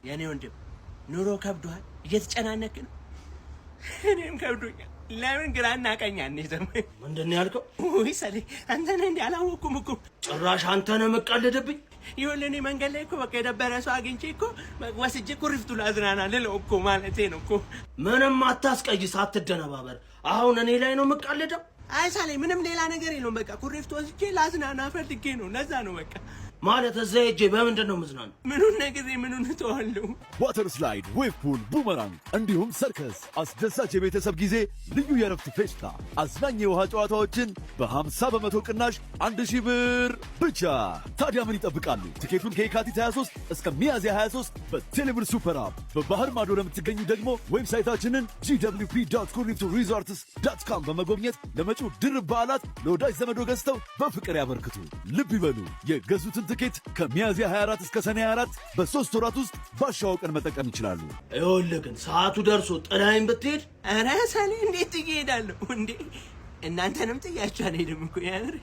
የኔ ወንድም ኑሮ ከብዷል፣ እየተጨናነክ ነው። እኔም ከብዶኛል። ለምን ግራና ቀኝ አንይዘም? ምንድን ነው ያልከው? ወይ ሰሌ አንተ ነህ እንዴ? አላወኩም እኮ። ጭራሽ አንተ ነህ መቀለድብኝ? ይኸውልህ እኔ መንገድ ላይ እኮ በቃ የደበረ ሰው አግኝቼ እኮ ወስጄ ኩሪፍቱ ላዝናና ልለው እኮ ማለቴ ነው እኮ። ምንም አታስቀይስ፣ አትደነባበር። አሁን እኔ ላይ ነው መቀለደው? አይ ሳሌ ምንም ሌላ ነገር የለውም። በቃ ኩሪፍቱ ወስጄ ላዝናና ፈልጌ ነው። ለዛ ነው በቃ። ማለት እዛ ሄጄ በምንድን ነው ምዝናን? ምኑን ነግሬ ምኑን እተዋለሁ? ዋተር ስላይድ፣ ዌቭ ፑል፣ ቡመራንግ እንዲሁም ሰርከስ፣ አስደሳች የቤተሰብ ጊዜ፣ ልዩ የረፍት ፌስታ፣ አዝናኝ የውሃ ጨዋታዎችን በ50 በመቶ ቅናሽ 1000 ብር ብቻ። ታዲያ ምን ይጠብቃሉ? ቲኬቱን ከየካቲት 23 እስከ ሚያዝያ 23 በቴሌብር ሱፐር አፕ። በባህር ማዶ ለምትገኙ ደግሞ ዌብሳይታችንን gwp.kuriፍቱሪዞርትስ.com በመጎብኘት ለመጪው ድርብ በዓላት ለወዳጅ ዘመዶ ገዝተው በፍቅር ያበርክቱ። ልብ ይበሉ፣ የገዙትን ትኬት ከሚያዝያ 24 እስከ ሰኔ 24 በ3 ወራት ውስጥ ባሻው ቀን መጠቀም ይችላሉ። ይኸውልህ ግን ሰዓቱ ደርሶ ጥላይን ብትሄድ። ኧረ ሰሌ እንዴት ትሄዳለሁ እንዴ? እናንተንም ጥያችሁ አልሄድም እኮ ያምር